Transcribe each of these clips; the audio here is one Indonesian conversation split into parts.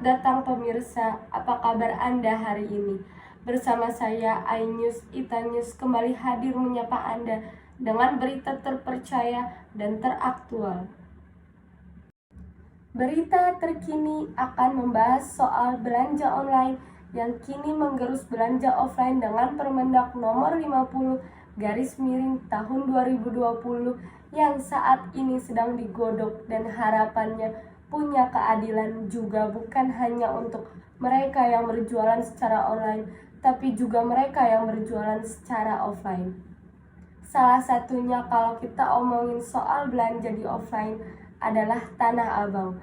Selamat datang pemirsa, apa kabar Anda hari ini? Bersama saya iNews Ita News kembali hadir menyapa Anda dengan berita terpercaya dan teraktual. Berita terkini akan membahas soal belanja online yang kini menggerus belanja offline dengan Permendak nomor 50/miring tahun 2020 yang saat ini sedang digodok, dan harapannya punya keadilan juga bukan hanya untuk mereka yang berjualan secara online, tapi juga mereka yang berjualan secara offline. Salah satunya kalau kita omongin soal belanja di offline adalah Tanah Abang,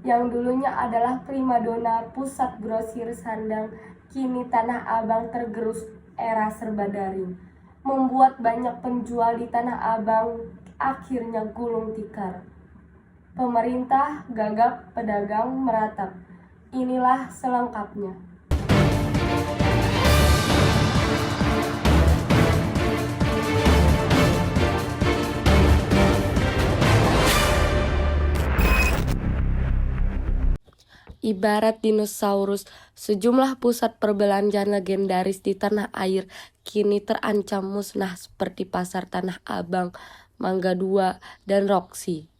yang dulunya adalah primadona pusat grosir sandang. Kini Tanah Abang tergerus era serba daring, membuat banyak penjual di Tanah Abang akhirnya gulung tikar. Pemerintah gagap, pedagang meratap. Inilah selengkapnya. Ibarat dinosaurus, sejumlah pusat perbelanjaan legendaris di tanah air kini terancam musnah seperti Pasar Tanah Abang, Mangga 2, dan Roxy.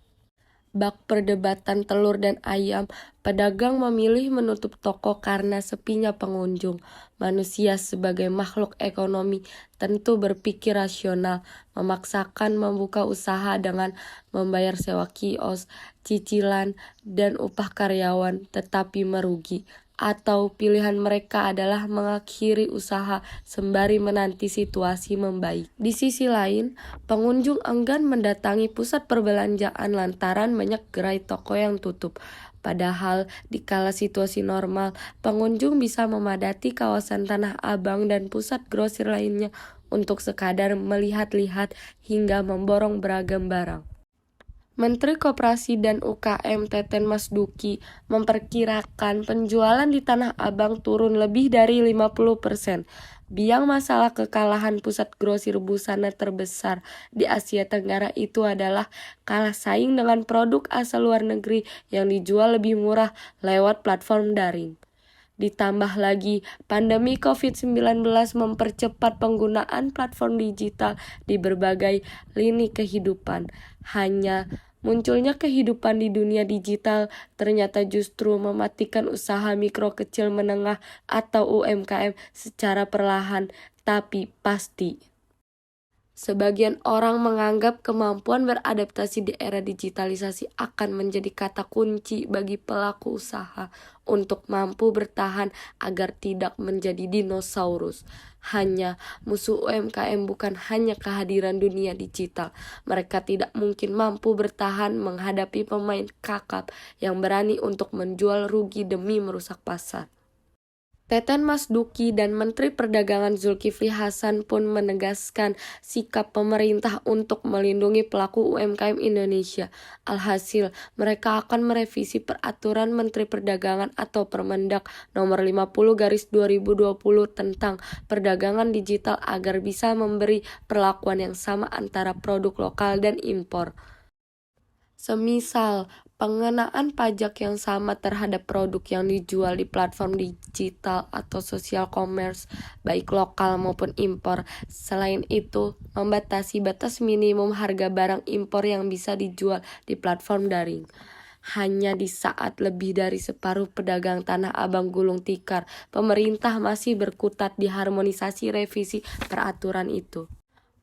Bak perdebatan telur dan ayam, pedagang memilih menutup toko karena sepinya pengunjung. Manusia sebagai makhluk ekonomi tentu berpikir rasional, memaksakan membuka usaha dengan membayar sewa kios, cicilan, dan upah karyawan, tetapi merugi. Atau pilihan mereka adalah mengakhiri usaha sembari menanti situasi membaik. Di sisi lain, pengunjung enggan mendatangi pusat perbelanjaan lantaran banyak gerai toko yang tutup. Padahal di kala situasi normal, pengunjung bisa memadati kawasan Tanah Abang dan pusat grosir lainnya untuk sekadar melihat-lihat hingga memborong beragam barang. Menteri Koperasi dan UKM Teten Mas Duki memperkirakan penjualan di Tanah Abang turun lebih dari 50%. Biang masalah kekalahan pusat grosir busana terbesar di Asia Tenggara itu adalah kalah saing dengan produk asal luar negeri yang dijual lebih murah lewat platform daring. Ditambah lagi, pandemi COVID-19 mempercepat penggunaan platform digital di berbagai lini kehidupan. Hanya munculnya kehidupan di dunia digital ternyata justru mematikan usaha mikro kecil menengah atau UMKM secara perlahan tapi pasti. Sebagian orang menganggap kemampuan beradaptasi di era digitalisasi akan menjadi kata kunci bagi pelaku usaha untuk mampu bertahan agar tidak menjadi dinosaurus. Hanya musuh UMKM bukan hanya kehadiran dunia digital. Mereka tidak mungkin mampu bertahan menghadapi pemain kakap yang berani untuk menjual rugi demi merusak pasar. Teten Mas Duki dan Menteri Perdagangan Zulkifli Hasan pun menegaskan sikap pemerintah untuk melindungi pelaku UMKM Indonesia. Alhasil, mereka akan merevisi Peraturan Menteri Perdagangan atau Permendak nomor 50/2020 tentang perdagangan digital agar bisa memberi perlakuan yang sama antara produk lokal dan impor. Semisal, pengenaan pajak yang sama terhadap produk yang dijual di platform digital atau social commerce, baik lokal maupun impor. Selain itu, membatasi batas minimum harga barang impor yang bisa dijual di platform daring. Hanya di saat lebih dari separuh pedagang Tanah Abang gulung tikar, pemerintah masih berkutat di harmonisasi revisi peraturan itu.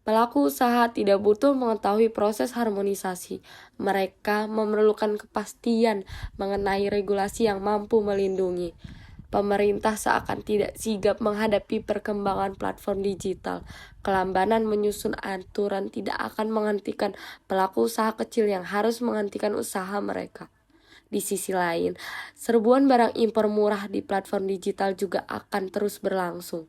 Pelaku usaha tidak butuh mengetahui proses harmonisasi. Mereka memerlukan kepastian mengenai regulasi yang mampu melindungi. Pemerintah seakan tidak sigap menghadapi perkembangan platform digital. Kelambanan menyusun aturan tidak akan menghentikan pelaku usaha kecil yang harus menghentikan usaha mereka. Di sisi lain, serbuan barang impor murah di platform digital juga akan terus berlangsung.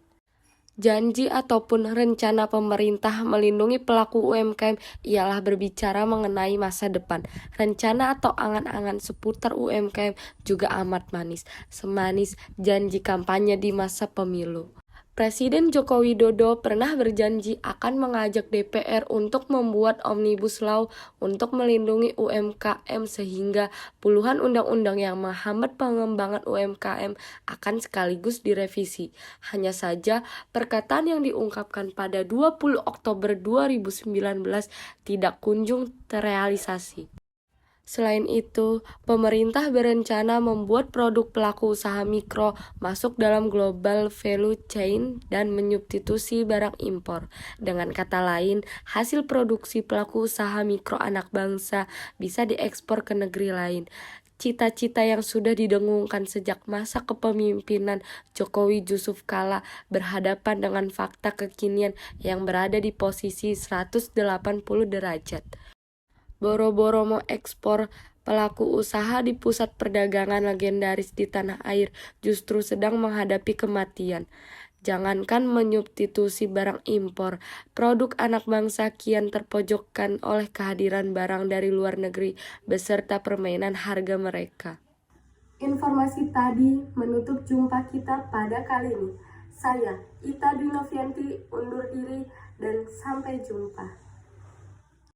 Janji ataupun rencana pemerintah melindungi pelaku UMKM ialah berbicara mengenai masa depan. Rencana atau angan-angan seputar UMKM juga amat manis, semanis janji kampanye di masa pemilu. Presiden Joko Widodo pernah berjanji akan mengajak DPR untuk membuat Omnibus Law untuk melindungi UMKM sehingga puluhan undang-undang yang menghambat pengembangan UMKM akan sekaligus direvisi. Hanya saja, perkataan yang diungkapkan pada 20 Oktober 2019 tidak kunjung terrealisasi. Selain itu, pemerintah berencana membuat produk pelaku usaha mikro masuk dalam global value chain dan menyubstitusi barang impor. Dengan kata lain, hasil produksi pelaku usaha mikro anak bangsa bisa diekspor ke negeri lain. Cita-cita yang sudah didengungkan sejak masa kepemimpinan Jokowi Yusuf Kala berhadapan dengan fakta kekinian yang berada di posisi 180 derajat. Boro-boro mau ekspor, pelaku usaha di pusat perdagangan legendaris di tanah air justru sedang menghadapi kematian. Jangankan menyubstitusi barang impor, produk anak bangsa kian terpojokkan oleh kehadiran barang dari luar negeri beserta permainan harga mereka. Informasi tadi menutup jumpa kita pada kali ini. Saya, Ita Dwi Novianti, undur diri dan sampai jumpa.